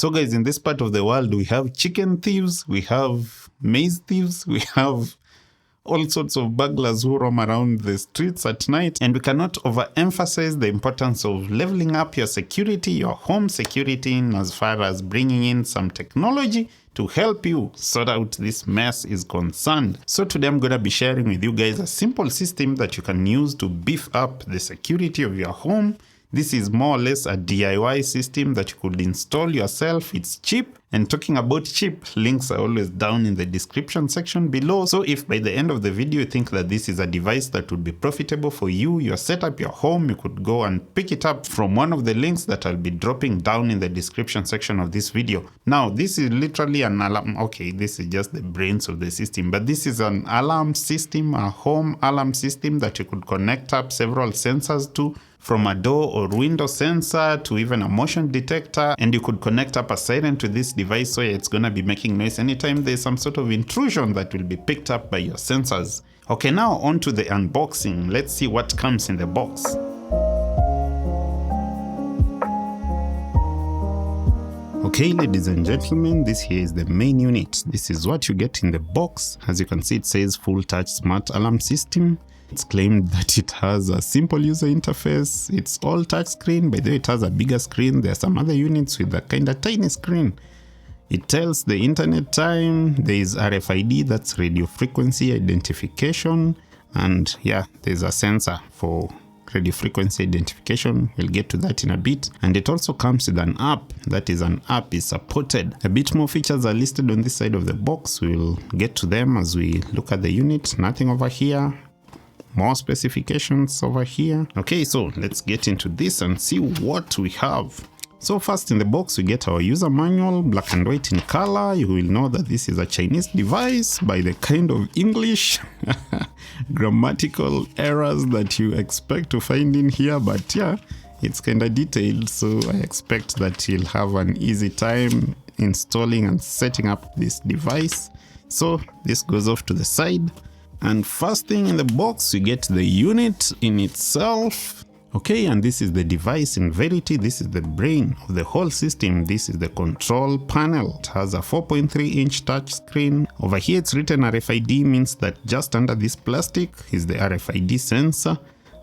So guys, in this part of the world, we have chicken thieves, we have maize thieves, we have all sorts of burglars who roam around the streets at night, and we cannot overemphasize the importance of leveling up your security, your home security, as far as bringing in some technology to help you sort out this mess is concerned. So today I'm gonna be sharing with you guys a simple system that you can use to beef up the security of your home. This is more or less a DIY system that you could install yourself. It's cheap. And talking about cheap, links are always down in the description section below. So if by the end of the video you think that this is a device that would be profitable for you, your setup, your home, you could go and pick it up from one of the links that I'll be dropping down in the description section of this video. Now, this is literally an alarm. Okay, this is just the brains of the system, but this is an alarm system, a home alarm system that you could connect up several sensors to, from a door or window sensor to even a motion detector, and you could connect up a siren to this device, so it's gonna be making noise anytime there's some sort of intrusion that will be picked up by your sensors. Okay, now on to the unboxing. Let's see what comes in the box. Okay, ladies and gentlemen, this here is the main unit. This is what you get in the box. As you can see, it says full touch smart alarm system. It's claimed that it has a simple user interface. It's all touchscreen. By the way, it has a bigger screen. There are some other units with a kind of tiny screen. It tells the internet time. There is RFID, that's radio frequency identification. And yeah, there's a sensor for radio frequency identification. We'll get to that in a bit. And it also comes with an app. That is, an app is supported. A bit more features are listed on this side of the box. We'll get to them as we look at the unit. Nothing over here. More specifications over here. Okay, so let's get into this and see what we have. So first in the box we get our user manual, black and white in color. You will know that this is a Chinese device by the kind of English grammatical errors that you expect to find in here, but yeah, it's kind of detailed, so I expect that you'll have an easy time installing and setting up this device. So this goes off to the side. And first thing in the box, you get the unit in itself. Okay, and this is the device in verity. This is the brain of the whole system. This is the control panel. It has a 4.3-inch touch screen. Over here it's written RFID, means that just under this plastic is the RFID sensor.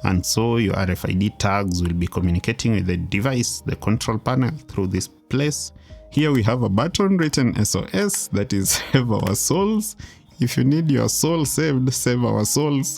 And so your RFID tags will be communicating with the device, the control panel, through this place. Here we have a button written SOS, that is save our souls. If you need your soul saved, save our souls.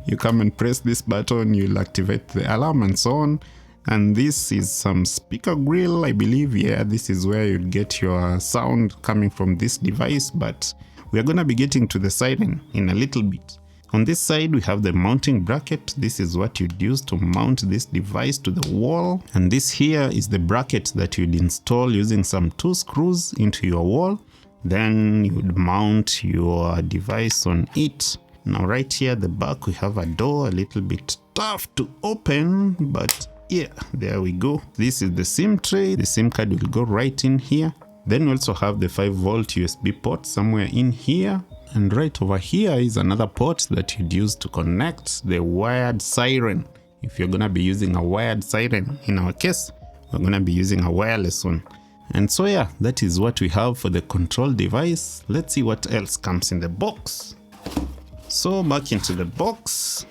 You come and press this button, you'll activate the alarm and so on. And this is some speaker grill, I believe. Yeah, this is where you'll get your sound coming from this device, but we're gonna be getting to the siren in a little bit. On this side, we have the mounting bracket. This is what you'd use to mount this device to the wall. And this here is the bracket that you'd install using some 2 screws into your wall. Then you would mount your device on it. Now right here at the back we have a door, a little bit tough to open, but yeah, there we go. This is the SIM tray. The SIM card will go right in here. Then we also have the 5-volt USB port somewhere in here. And right over here is another port that you'd use to connect the wired siren. If you're gonna be using a wired siren, in our case, we're gonna be using a wireless one. And so yeah, that is what we have for the control device. Let's see what else comes in the box. So back into the box,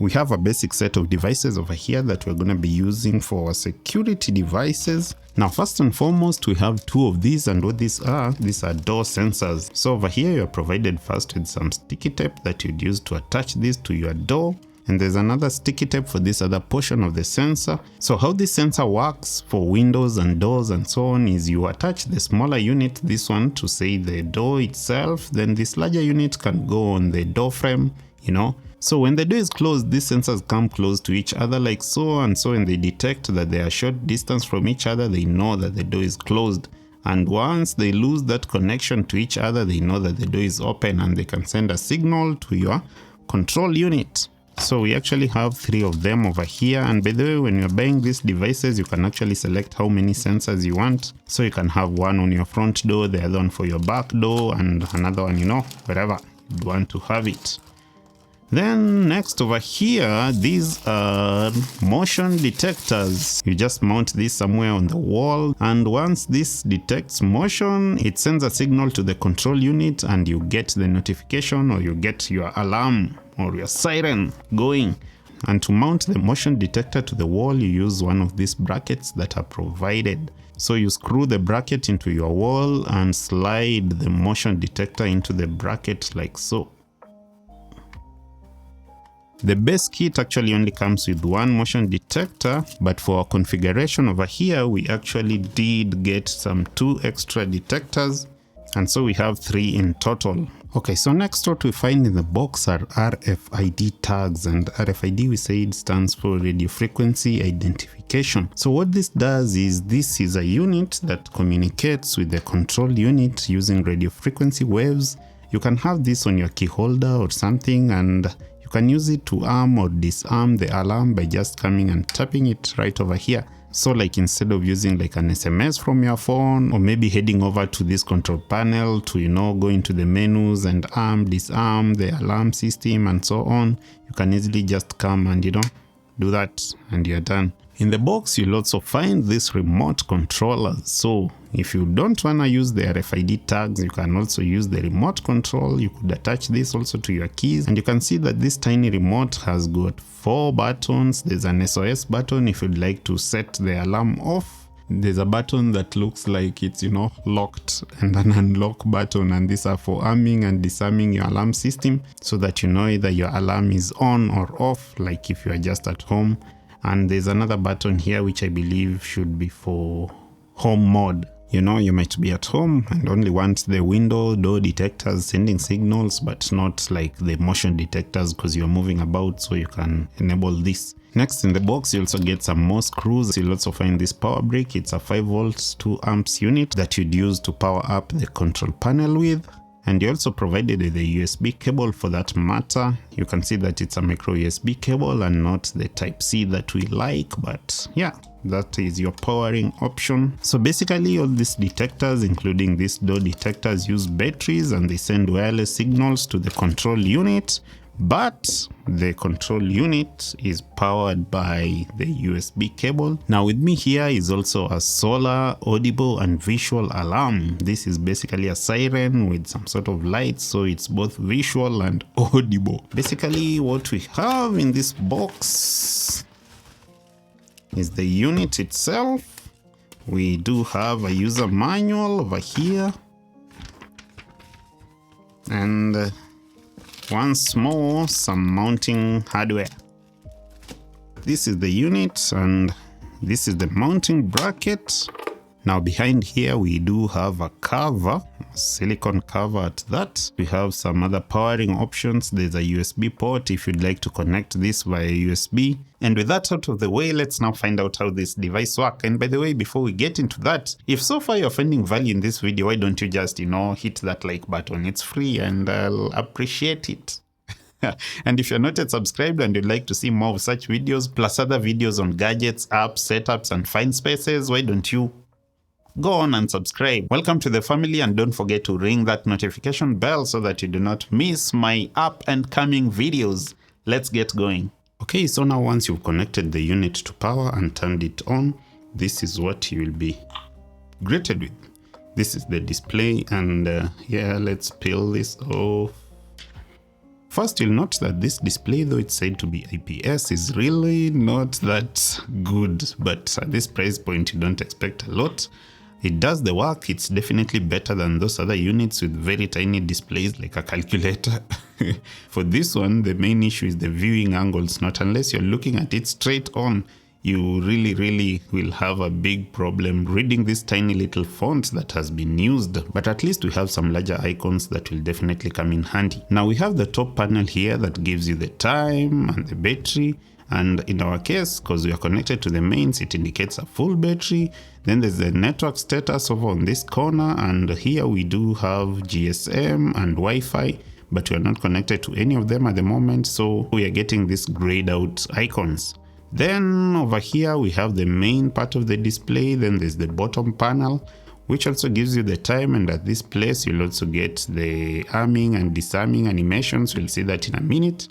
we have a basic set of devices over here that we're going to be using for security devices. Now first and foremost, we have 2 of these, and what these are door sensors. So over here you're provided first with some sticky tape that you'd use to attach this to your door. And there's another sticky tape for this other portion of the sensor. So how this sensor works for windows and doors and so on is you attach the smaller unit, this one, to say the door itself. Then this larger unit can go on the door frame, you know. So when the door is closed, these sensors come close to each other like so, and so when they detect that they are short distance from each other, they know that the door is closed. And once they lose that connection to each other, they know that the door is open, and they can send a signal to your control unit. So we actually have 3 of them over here. And by the way, when you're buying these devices, you can actually select how many sensors you want. So you can have one on your front door, the other one for your back door, and another one, you know, wherever you want to have it. Then next over here, these are motion detectors. You just mount this somewhere on the wall, and once this detects motion, it sends a signal to the control unit and you get the notification, or you get your alarm or your siren going. And to mount the motion detector to the wall, you use one of these brackets that are provided. So you screw the bracket into your wall and slide the motion detector into the bracket like so. The base kit actually only comes with one motion detector, but for our configuration over here, we actually did get some 2 extra detectors, and so we have 3 in total. Okay, so next what we find in the box are RFID tags, and RFID we said stands for radio frequency identification. So what this does is, this is a unit that communicates with the control unit using radio frequency waves. You can have this on your key holder or something, and you can use it to arm or disarm the alarm by just coming and tapping it right over here. So like instead of using like an SMS from your phone, or maybe heading over to this control panel to, go into the menus and arm, disarm the alarm system and so on, you can easily just come and, do that and you're done. In the box, you'll also find this remote controllers. So if you don't want to use the RFID tags, you can also use the remote control. You could attach this also to your keys, and you can see that this tiny remote has got 4 buttons. There's an SOS button if you'd like to set the alarm off. There's a button that looks like it's, locked, and an unlock button, and these are for arming and disarming your alarm system so that you know either your alarm is on or off, like if you are just at home. And there's another button here which I believe should be for home mode. You might be at home and only want the window door detectors sending signals, but not like the motion detectors because you're moving about, so you can enable this. Next in the box, you also get some more screws. You'll also find this power brick. It's a 5 volts 2 amps unit that you'd use to power up the control panel with. And you also provided with a USB cable for that matter. You can see that it's a micro USB cable and not the Type-C that we like, but yeah, that is your powering option. So basically all these detectors, including these door detectors, use batteries and they send wireless signals to the control unit, but the control unit is powered by the USB cable. Now with me here is also a solar, audible and visual alarm. This is basically a siren with some sort of lights, so it's both visual and audible. Basically what we have in this box is the unit itself. We do have a user manual over here, and once more, some mounting hardware. This is the unit and this is the mounting bracket. Now behind here we do have a cover, a silicone cover at that. We have some other powering options. There's a USB port if you'd like to connect this via USB. And with that out of the way, let's now find out how this device works. And by the way, before we get into that, if so far you're finding value in this video, why don't you just, hit that like button? It's free and I'll appreciate it. And if you're not yet subscribed and you'd like to see more of such videos, plus other videos on gadgets, apps, setups, and find spaces, why don't you go on and subscribe? Welcome to the family, and don't forget to ring that notification bell so that you do not miss my up and coming videos. Let's get going. Okay, so now once you've connected the unit to power and turned it on, this is what you will be greeted with. This is the display, and yeah, let's peel this off. First, you'll note that this display, though it's said to be IPS, is really not that good, but at this price point you don't expect a lot. It does the work. It's definitely better than those other units with very tiny displays like a calculator. For this one, the main issue is the viewing angles. Not unless you're looking at it straight on, you really will have a big problem reading this tiny little font that has been used. But at least we have some larger icons that will definitely come in handy. Now we have the top panel here that gives you the time and the battery. And in our case, because we are connected to the mains, it indicates a full battery. Then there's the network status over on this corner, and here we do have GSM and Wi-Fi, but we are not connected to any of them at the moment, so we are getting these grayed out icons. Then over here we have the main part of the display. Then there's the bottom panel, which also gives you the time, and at this place you'll also get the arming and disarming animations. We'll see that in a minute.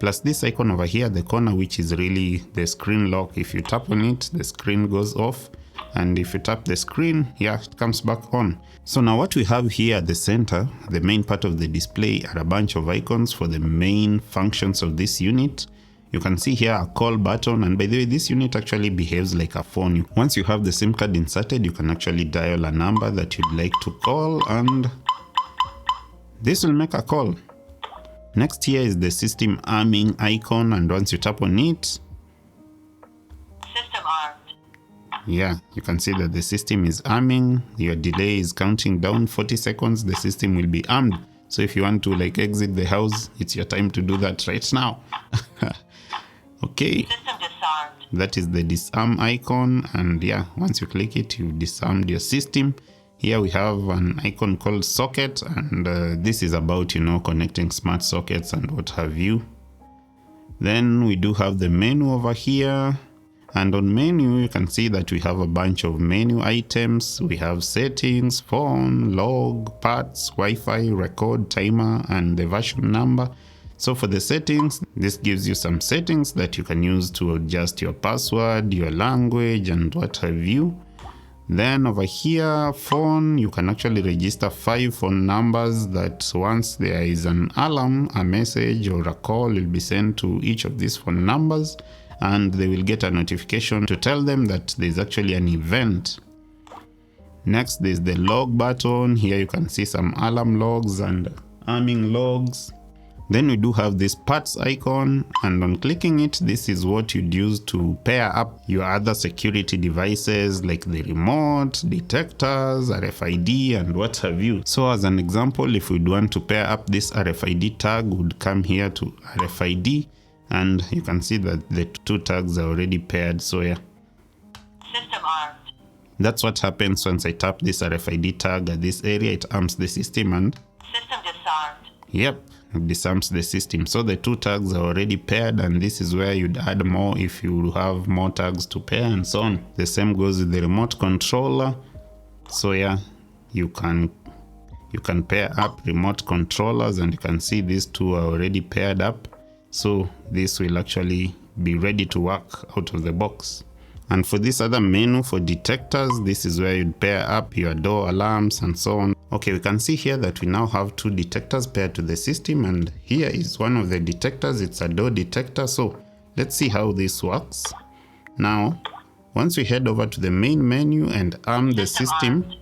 plus this icon over here at the corner, which is really the screen lock. If you tap on it, the screen goes off, and if you tap the screen, yeah, it comes back on. So now what we have here at the center, the main part of the display, are a bunch of icons for the main functions of this unit. You can see here a call button, and by the way, this unit actually behaves like a phone. Once you have the SIM card inserted, you can actually dial a number that you'd like to call, and this will make a call. Next here is the system arming icon, and once you tap on it, system armed. Yeah, you can see that the system is arming. Your delay is counting down 40 seconds. The system will be armed. So if you want to like exit the house, it's your time to do that right now. Okay. System disarmed. That is the disarm icon, and yeah, once you click it, you disarmed your system. Here we have an icon called socket, and this is about, you know, connecting smart sockets and what have you. Then we do have the menu over here, and on menu you can see that we have a bunch of menu items. We have settings, phone, log, parts, Wi-Fi, record, timer, and the version number. So for the settings, this gives you some settings that you can use to adjust your password, your language, and what have you. Then over here, phone, you can actually register 5 phone numbers that once there is an alarm, a message, or a call will be sent to each of these phone numbers, and they will get a notification to tell them that there's actually an event. Next, there's the log button. Here you can see some alarm logs and arming logs. Then we do have this parts icon, and on clicking it, this is what you'd use to pair up your other security devices like the remote, detectors, RFID, and what have you. So as an example, if we'd want to pair up this RFID tag, we'd come here to RFID, and you can see that the 2 tags are already paired. So yeah, system armed. That's what happens once I tap this RFID tag at this area. It arms the system, and system disarmed. Yep, it disarms the system. So the 2 tags are already paired, and this is where you'd add more if you have more tags to pair and so on. The same goes with the remote controller. So yeah, you can pair up remote controllers, and you can see these 2 are already paired up. So this will actually be ready to work out of the box. And for this other menu for detectors, this is where you'd pair up your door alarms and so on. Okay, we can see here that we now have 2 detectors paired to the system, and here is one of the detectors. It's a door detector. So let's see how this works. Now, once we head over to the main menu and arm the system,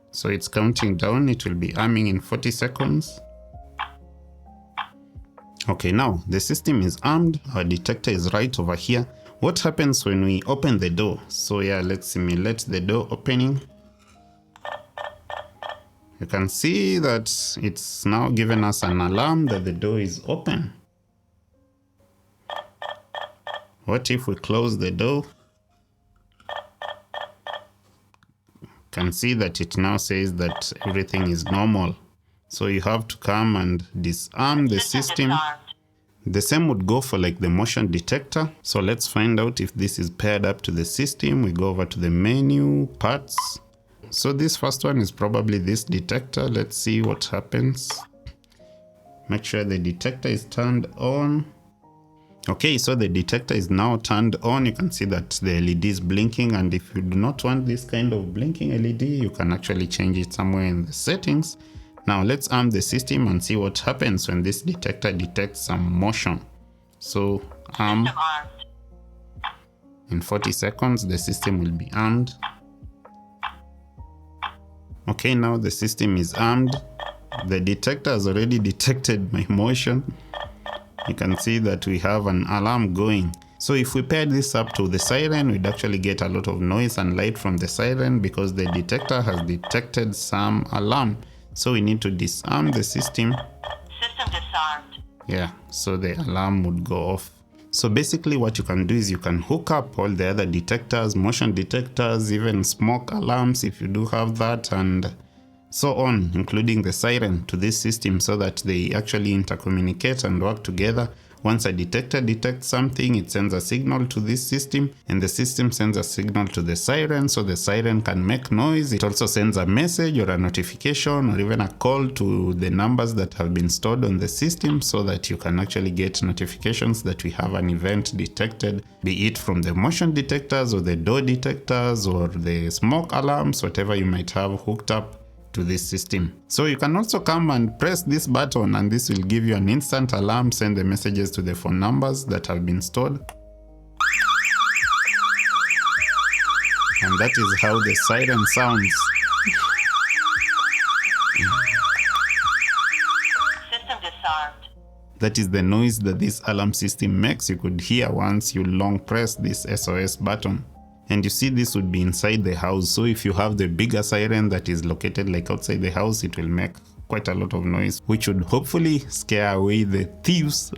so it's counting down, it will be arming in 40 seconds. Okay, now the system is armed. Our detector is right over here. What happens when we open the door? So yeah, let's simulate the door opening. You can see that it's now given us an alarm that the door is open. What if we close the door? You can see that it now says that everything is normal. So you have to come and disarm the system. The same would go for like the motion detector. So let's find out if this is paired up to the system. We go over to the menu, parts. So this first one is probably this detector. Let's see what happens. Make sure the detector is turned on. Okay, so the detector is now turned on. You can see that the LED is blinking, and if you do not want this kind of blinking LED, you can actually change it somewhere in the settings. Now let's arm the system and see what happens when this detector detects some motion. So arm. In 40 seconds, the system will be armed. Okay, now the system is armed. The detector has already detected my motion. You can see that we have an alarm going. So if we pair this up to the siren, we'd actually get a lot of noise and light from the siren because the detector has detected some alarm. So we need to disarm the system. System disarmed. Yeah, so the alarm would go off. So basically what you can do is you can hook up all the other detectors, motion detectors, even smoke alarms if you do have that, and so on, including the siren, to this system so that they actually intercommunicate and work together. Once a detector detects something, it sends a signal to this system, and the system sends a signal to the siren, so the siren can make noise. It also sends a message or a notification or even a call to the numbers that have been stored on the system, so that you can actually get notifications that we have an event detected, be it from the motion detectors or the door detectors or the smoke alarms, whatever you might have hooked up to this system. So you can also come and press this button, and this will give you an instant alarm, send the messages to the phone numbers that have been stored. And that is how the siren sounds. System disarmed. That is the noise that this alarm system makes. You could hear once you long press this SOS button. And you see, this would be inside the house. So if you have the bigger siren that is located like outside the house, it will make quite a lot of noise, which would hopefully scare away the thieves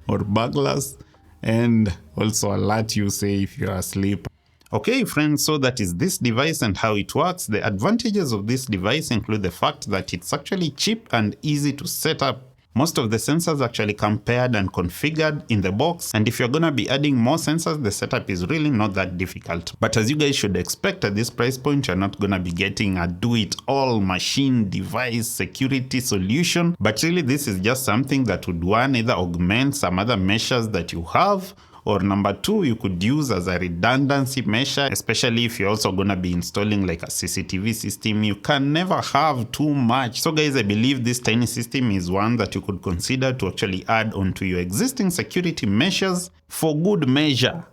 or burglars, and also alert you, say, if you're asleep. Okay friends, so that is this device and how it works. The advantages of this device include the fact that it's actually cheap and easy to set up. Most of the sensors actually come paired and configured in the box, and if you're gonna be adding more sensors, the setup is really not that difficult. But as you guys should expect, at this price point, you're not gonna be getting a do-it-all machine device security solution, but really this is just something that would, one, either augment some other measures that you have, or number two, you could use as a redundancy measure, especially if you're also gonna be installing like a CCTV system. You can never have too much. So guys, I believe this tiny system is one that you could consider to actually add onto your existing security measures for good measure.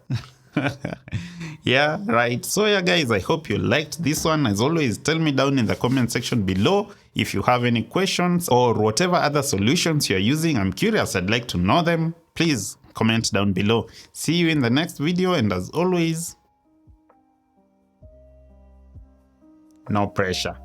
Yeah, right. So yeah guys, I hope you liked this one. As always, tell me down in the comment section below if you have any questions or whatever other solutions you're using. I'm curious, I'd like to know them. Please comment down below. See you in the next video, and as always, no pressure.